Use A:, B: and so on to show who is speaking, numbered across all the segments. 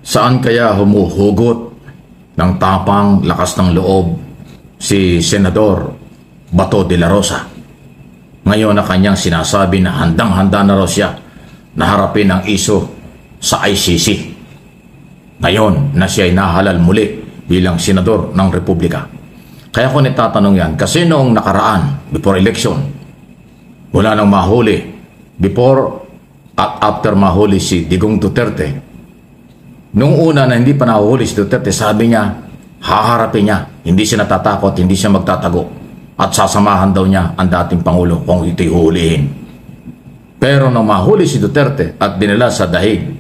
A: Saan kaya humuhugot ng tapang lakas ng loob si Senador Bato de la Rosa? Ngayon na kanyang sinasabi na handang-handa na raw siya na harapin ang iso sa ICC. Ngayon na siya ay nahalal muli bilang senador ng Republika. Kaya ko nitatanong yan kasi noong nakaraan, before election, wala nang mahuli. Before at after mahuli si Digong Duterte, nung una na hindi pa nahuli si Duterte, sabi niya, haharapin niya. Hindi siya natatakot, hindi siya magtatago. At sasamahan daw niya ang dating Pangulo kung ito'y hulihin. Pero nung mahuli si Duterte at dinala sa dahig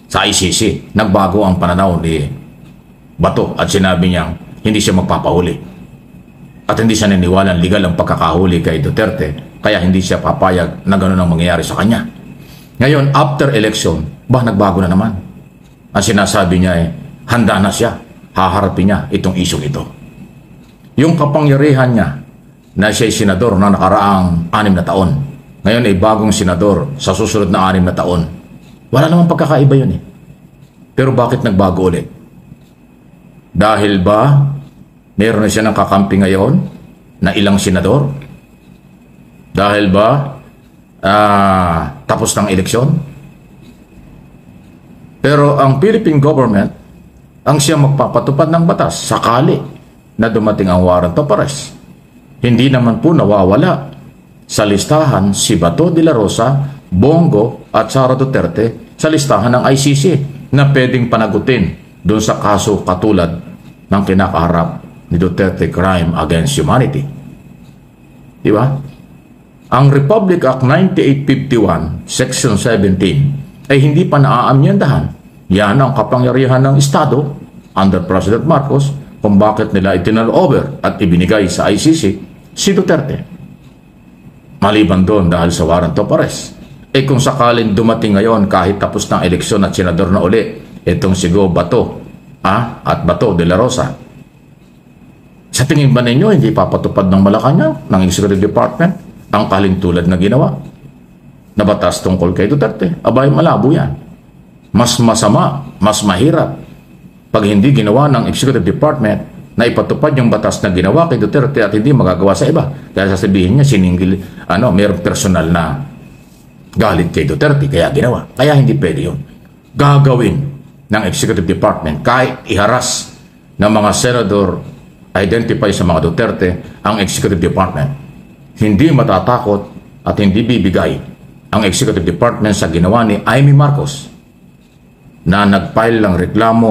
A: sa ICC, nagbago ang pananaw ni Bato at sinabi niya, hindi siya magpapahuli. At hindi siya naniwalang legal ang pagkakahuli kay Duterte, kaya hindi siya papayag na gano'n ang mangyayari sa kanya. Ngayon, after election, nagbago na naman. Ang sinasabi niya ay, handa na siya, haharapin niya itong isyong ito. Yung kapangyarihan niya na siya'y senador na nakaraang 6 na taon, ngayon ay bagong senador sa susunod na 6 na taon. Wala namang pagkakaiba yun eh. Pero bakit nagbago ulit? Dahil ba meron na siya ng kakampi ngayon na ilang senador? Dahil ba tapos ng eleksyon? Pero ang Philippine government ang siya magpapatupad ng batas sakali na dumating ang warrant of arrest. Hindi naman po nawawala sa listahan si Bato de la Rosa, Bongo at Sara Duterte sa listahan ng ICC na pwedeng panagutin doon sa kaso katulad ng kinakaharap ni Duterte Crime Against Humanity. Di ba? Ang Republic Act 9851, Section 17, ay hindi pa naaamyendahan. Yan ang kapangyarihan ng Estado under President Marcos kung bakit nila itinal-over at ibinigay sa ICC si Duterte. Maliban doon dahil sa warrant of arrest. Kung sakaling dumating ngayon kahit tapos ng eleksyon at senador na uli, itong si Go Bato at Bato de la Rosa, sa tingin ba ninyo hindi papatupad ng Malacanang, ng Executive Department, ang kalintulad na ginawa na batas tungkol kay Duterte? Abay, malabo yan. Mas masama, mas mahirap pag hindi ginawa ng Executive Department na ipatupad yung batas na ginawa kay Duterte at hindi magagawa sa iba. Dahil sasabihin niya, mayroong personal na galit kay Duterte, kaya ginawa. Kaya hindi pwede yun. Gagawin ng Executive Department kahit iharas ng mga senador identify sa mga Duterte ang Executive Department. Hindi matatakot at hindi bibigay ang Executive Department sa ginawa ni Amy Marcos na nag-file ng reklamo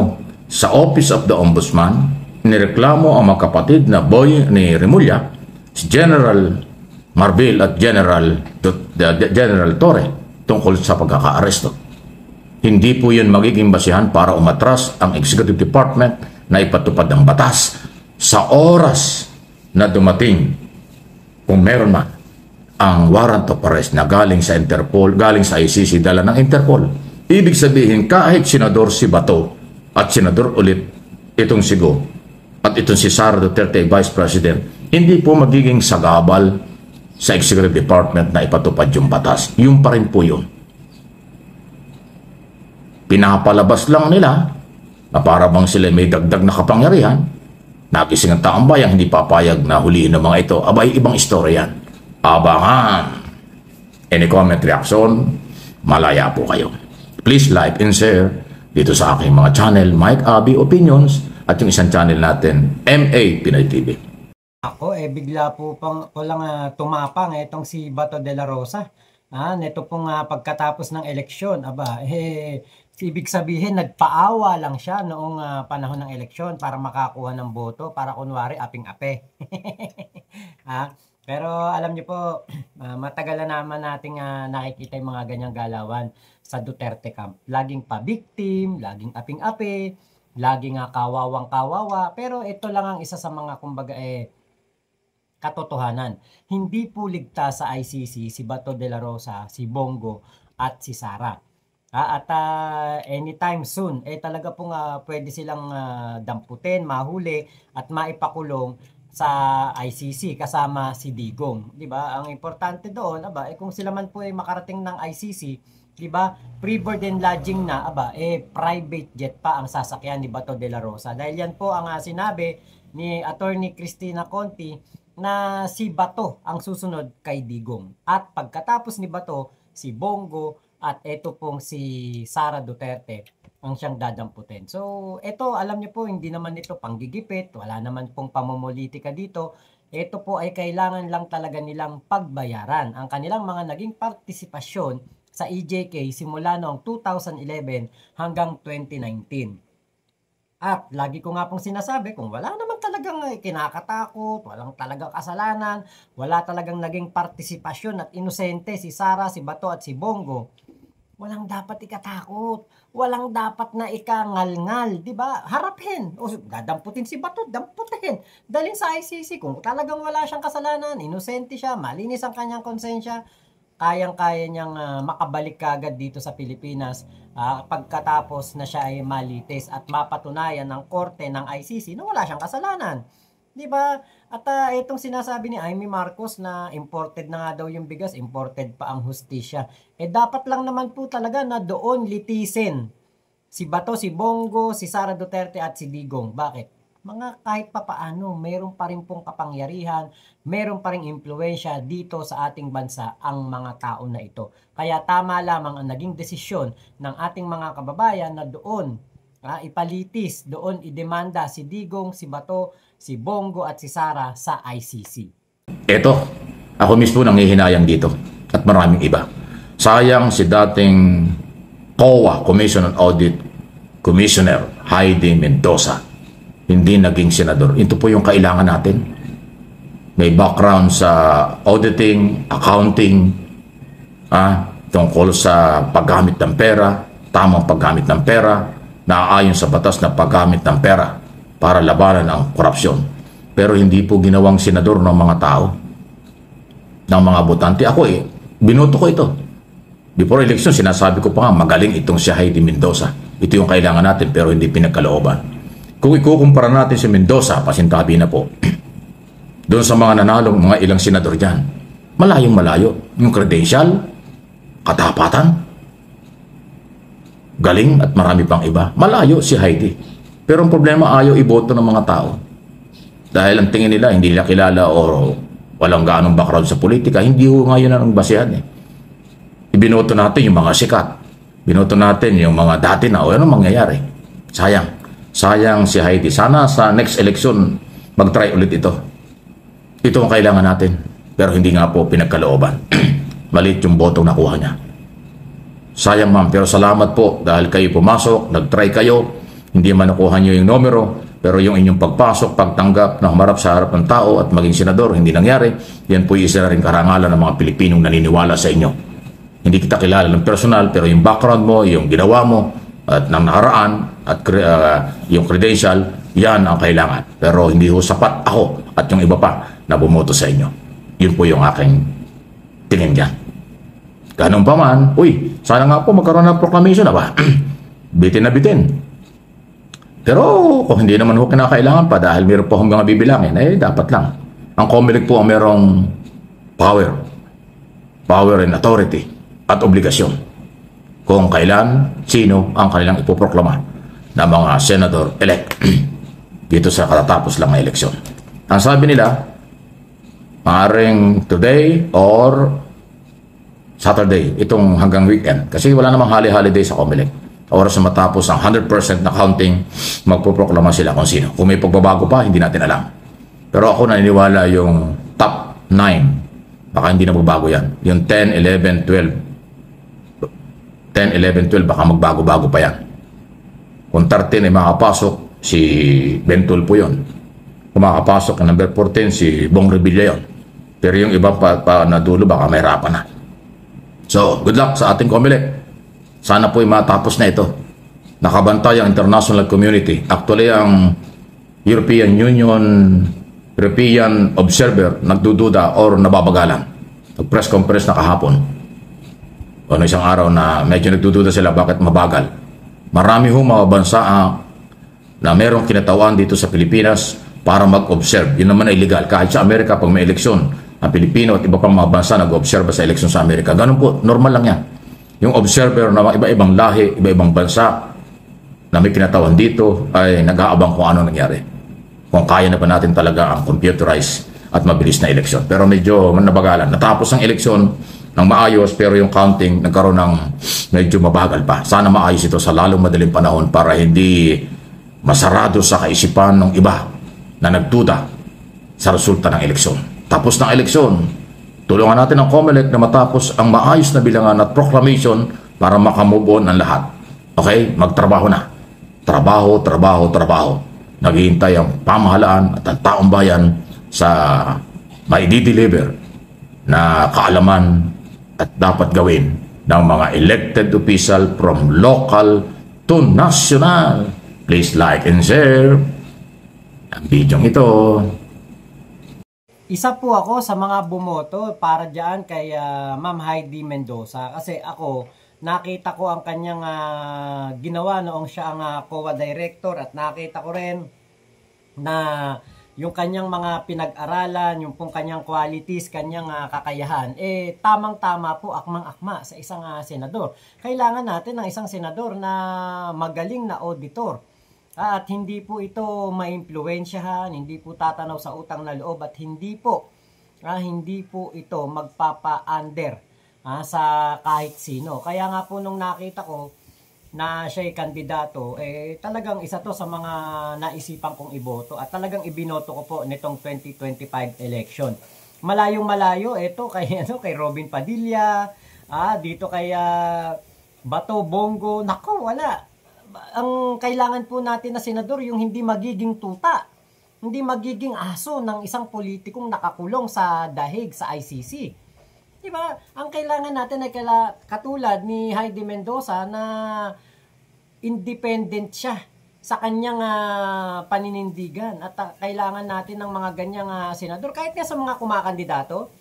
A: sa Office of the Ombudsman. Nireklamo ang mga kapatid na boy ni Remulla, si General Marbil at General Torre tungkol sa pagkaka-aresto. Hindi po yun magiging basihan para umatras ang Executive Department na ipatupad ang batas sa oras na dumating, kung meron man, ang warrant of arrest na galing sa Interpol, galing sa ICC, dala ng Interpol. Ibig sabihin, kahit senador si Bato at senador ulit itong si Go at itong si Sara Duterte, Vice President, hindi po magiging sagabal sa Executive Department na ipatupad yung batas. Yung pa rin po yun. Pinapalabas lang nila na para bang sila may dagdag na kapangyarihan. Nagising ang taong bayan, hindi papayag na huliin ng mga ito. Abay, ibang istorya yan. Abangan. Any comment, reaction, malaya po kayo. Please like and share dito sa aking mga channel, Mike Abby Opinions, at yung isang channel natin, MA Pinoy TV.
B: Ako bigla po ko lang tumapang itong si Bato de la Rosa. Neto pong pagkatapos ng eleksyon, ibig sabihin nagpaawa lang siya noong panahon ng eleksyon para makakuha ng boto, para kunwari aping-ape. Pero alam niyo po, matagal na naman nating nakikita yung mga ganyang galawan sa Duterte camp. Laging pa-victim, laging aping-ape, laging kawawang-kawawa. Pero ito lang ang isa sa mga kumbaga katotohanan. Hindi po ligtas sa ICC si Bato de la Rosa, si Bongo at si Sara. At anytime soon, talaga pong pwede silang damputin, mahuli at maipakulong sa ICC kasama si Digong. Di ba? Ang importante doon, kung sila man po ay makarating ng ICC, 'Di ba? Pre-board and lodging na, private jet pa ang sasakyan ni Bato de la Rosa. Dahil yan po ang sinabi ni Attorney Cristina Conti na si Bato ang susunod kay Digong. At pagkatapos ni Bato, si Bongo at ito pong si Sara Duterte ang siyang dadamputin. So, ito, alam niyo po, hindi naman ito panggigipit, wala naman pong pamumulitika dito. Ito po ay kailangan lang talaga nilang pagbayaran ang kanilang mga naging partisipasyon sa EJK simula noong 2011 hanggang 2019. At lagi ko nga pong sinasabi, kung wala naman talagang kinakatakot, walang talagang kasalanan, wala talagang naging partisipasyon at inosente si Sara, si Bato at si Bongo, walang dapat ikatakot, walang dapat na ikangal-ngal, di ba? Harapin, o dadamputin si Bato, damputin, dalhin sa ICC kung talagang wala siyang kasalanan, inosente siya, malinis ang kanyang konsensya, kayang-kaya niyang makabalik kagad dito sa Pilipinas pagkatapos na siya ay malitis at mapatunayan ng korte ng ICC na wala siyang kasalanan. 'Di ba? At itong sinasabi ni Amy Marcos na imported na nga daw yung bigas, imported pa ang hustisya. Dapat lang naman po talaga na doon litisin si Bato, si Bongo, si Sara Duterte at si Digong. Bakit? Mga kahit papaano, meron pa rin pong kapangyarihan, meron pa rin impluwensya dito sa ating bansa ang mga tao na ito. Kaya tama lamang ang naging desisyon ng ating mga kababayan na doon ipalitis, doon idemanda si Digong, si Bato, si Bongo at si Sara sa ICC.
A: Eto, ako mismo nanghihinayang dito at maraming iba. Sayang si dating COA, Commission on Audit Commissioner Heidi Mendoza, hindi naging senador. Ito po yung kailangan natin. May background sa auditing, accounting, tungkol sa paggamit ng pera, tamang paggamit ng pera, naaayon sa batas na paggamit ng pera para labanan ang korupsyon. Pero hindi po ginawang senador ng mga tao, ng mga botante. Ako binoto ko ito. Before election, sinasabi ko pa nga, magaling itong si Heidi Mendoza. Ito yung kailangan natin pero hindi pinagkalooban. Kung ikukumpara natin si Mendoza, pasintabi na po, doon sa mga nanalong mga ilang senador dyan, malayong malayo. Yung credential, katapatan, galing at marami pang iba. Malayo si Heidi. Pero ang problema, ayaw iboto ng mga tao. Dahil ang tingin nila, hindi nila kilala o walang gaanong background sa politika, hindi ko ngayon ang basehan Ibinoto natin yung mga sikat. Binoto natin yung mga dati na, ano mangyayari? Sayang. Sayang si Heidi. Sana sa next election, mag-try ulit ito. Ito ang kailangan natin. Pero hindi nga po pinagkalooban. Maliit yung botong nakuha niya. Sayang ma'am, pero salamat po dahil kayo pumasok, nag-try kayo, hindi man nakuha niyo yung numero, pero yung inyong pagpasok, pagtanggap na humarap sa harap ng tao at maging senador, hindi nangyari. Yan po yung isa na rin karangalan ng mga Pilipinong naniniwala sa inyo. Hindi kita kilala ng personal, pero yung background mo, yung ginawa mo, at ng nakaraan, at yung credential, yan ang kailangan. Pero hindi ho sapat ako at yung iba pa na bumoto sa inyo. Yun po yung aking tingin dyan. Ganun pa man, sana nga po magkaroon ng proclamation na ba? Bitin na bitin. Pero kung hindi naman ho kinakailangan pa dahil meron po akong mga bibilangin, dapat lang. Ang COMELEC po ang merong power and authority at obligasyon kung kailan, sino ang kanilang ipoproklama na mga senador-elect dito sa katatapos lang na eleksyon. Ang sabi nila, maaaring today or Saturday, itong hanggang weekend. Kasi wala namang holiday sa COMELEC. Oras na matapos ang 100% na counting, magpoproklama sila kung sino. Kung may pagbabago pa, hindi natin alam. Pero ako naniniwala yung top 9, baka hindi na magbago yan. Yung 10, 11, 12, 10, 11, 12, baka magbago-bago pa yan. Kung 13 ay makapasok, si Bentol po yun. Kung makapasok ang number 14, si Bong Revilla yun. Pero yung iba pa na dulo, baka may hirapan na. So, good luck sa ating COMELEC. Sana po ay matapos na ito. Nakabantay ang international community. Actually, ang European Union, European Observer, nagdududa or nababagalan. Nag-press conference na kahapon. Ano isang araw na medyo nagdududa sila bakit mabagal. Marami mga bansa na merong kinatawan dito sa Pilipinas para mag-observe. Yun naman ay illegal. Kahit sa Amerika, pag may eleksyon, ang Pilipino at iba pang mga bansa nag-observe sa eleksyon sa Amerika. Ganun po, normal lang yan. yung observer na mga iba-ibang lahi, iba-ibang bansa na may kinatawan dito ay nag-aabang kung ano nangyari. Kung kaya na ba natin talaga ang computerized at mabilis na eleksyon. Pero medyo nabagalan. Natapos ang eleksyon ng maayos pero yung counting nagkaroon ng medyo mabagal pa. Sana maayos ito sa lalong madaling panahon para hindi masarado sa kaisipan ng iba na nagduda sa resulta ng eleksyon. Tapos ng eleksyon, tulungan natin ang COMELEC na matapos ang maayos na bilangan at proclamation para makamove on ang lahat. Okay? Magtrabaho na. Trabaho, trabaho, trabaho. Naghihintay ang pamahalaan at ang taong bayan sa maidi-deliver na kaalaman at dapat gawin ng mga elected official from local to national. Please like and share ang video ito.
B: Isa po ako sa mga bumoto para diyan kay Ma'am Heidi Mendoza kasi ako nakita ko ang kanyang ginawa noong siya ang COA director at nakita ko rin na yung kanyang mga pinag-aralan, yung pong kanyang qualities, kanyang kakayahan, tamang-tama po, akmang-akma sa isang senador. Kailangan natin ng isang senador na magaling na auditor. At hindi po ito maimpluwensyahan, hindi po tatanaw sa utang na loob at hindi po ito magpapa-under sa kahit sino. Kaya nga po nung nakita ko na siya'y kandidato, talagang isa to sa mga naisipan kong iboto at talagang ibinoto ko po nitong 2025 election. Malayong malayo ito kay Robin Padilla, dito kay Bato Bongo. Nako, wala. Ang kailangan po natin na senador yung hindi magiging tuta, hindi magiging aso ng isang politikong nakakulong sa dahig sa ICC. Diba? Ang kailangan natin ay katulad ni Heidi Mendoza na independent siya sa kanyang paninindigan at kailangan natin ng mga ganyang senador kahit nga sa mga kumakandidato,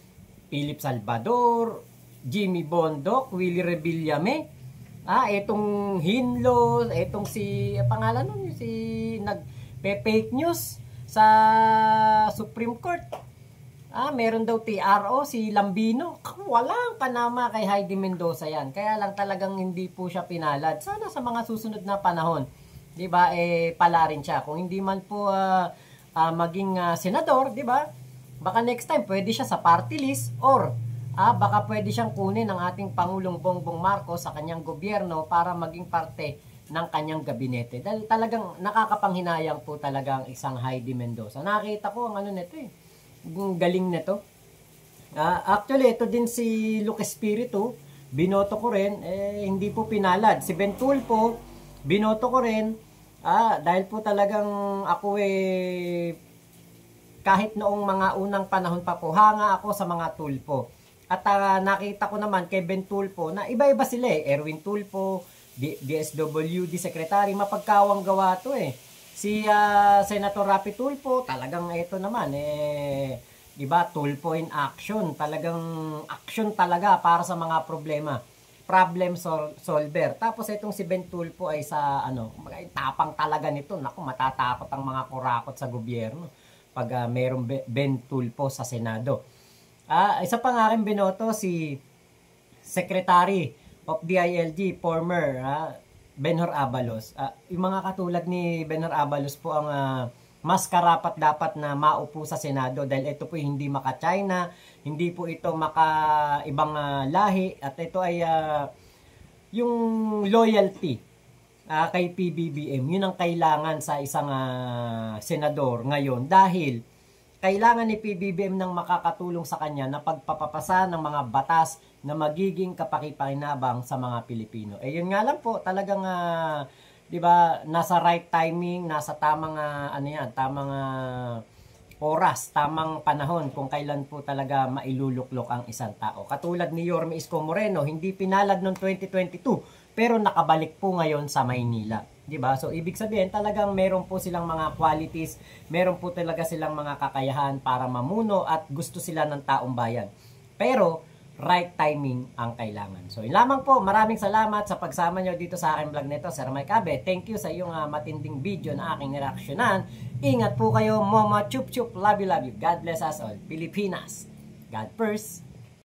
B: Philip Salvador, Jimmy Bondoc, Willie Revillame, etong Hinlo, etong si pangalan nun, si nag-fake news sa Supreme Court. Meron daw TRO, si Lambino. Walang panama kay Heidi Mendoza yan. Kaya lang talagang hindi po siya pinalad. Sana sa mga susunod na panahon, di ba, pala rin siya. Kung hindi man po maging senador, di ba, baka next time pwede siya sa party list or baka pwede siyang kunin ng ating Pangulong Bongbong Marcos sa kanyang gobyerno para maging parte ng kanyang gabinete. Dahil talagang nakakapanghinayang po talaga ang isang Heidi Mendoza. Nakita ko ang ano nito galing nito. Actually, ito din si Luke Espiritu, binoto ko rin, hindi po pinalad. Si Ben Tulfo, binoto ko rin, dahil po talagang ako kahit noong mga unang panahon pa po, hanga ako sa mga Tulfo. At nakita ko naman kay Ben Tulfo na iba-iba sila Erwin Tulfo, DSWD Secretary, mapagkawang gawa to Si Senator Rapi Tulfo, talagang ito naman diba, Tulfo in action, talagang action talaga para sa mga problema, problem solver. Tapos itong si Ben Tulfo ay sa tapang talaga nito. Naku, matatakot ang mga kurakot sa gobyerno pag mayroong Ben Tulfo sa Senado. Isa pa nga rin binoto si Secretary of DILG, former Benhur Abalos. Yung mga katulad ni Benhur Abalos po ang mas karapat dapat na maupo sa Senado dahil ito po hindi maka-China, hindi po ito maka-ibang lahi at ito ay yung loyalty kay PBBM. Yun ang kailangan sa isang senador ngayon dahil kailangan ni PBBM ng makakatulong sa kanya na pagpapapasa ng mga batas na magiging kapakipakinabang sa mga Pilipino. Yun nga lang po, talagang 'di ba, nasa right timing, nasa tamang tamang oras, tamang panahon kung kailan po talaga mailuluklok ang isang tao. Katulad ni Yorme Isko Moreno, hindi pinalad noong 2022 pero nakabalik po ngayon sa Maynila. Diba? So, ibig sabihin, talagang meron po silang mga qualities, meron po talaga silang mga kakayahan para mamuno at gusto sila ng taong bayan. Pero, right timing ang kailangan. So, yun lamang po. Maraming salamat sa pagsama nyo dito sa aking vlog nito, Sir Mike Abe. Thank you sa iyong matinding video na aking nireaksyonan. Ingat po kayo, Momo Chup Chup. Love you, love you. God bless us all. Pilipinas. God first.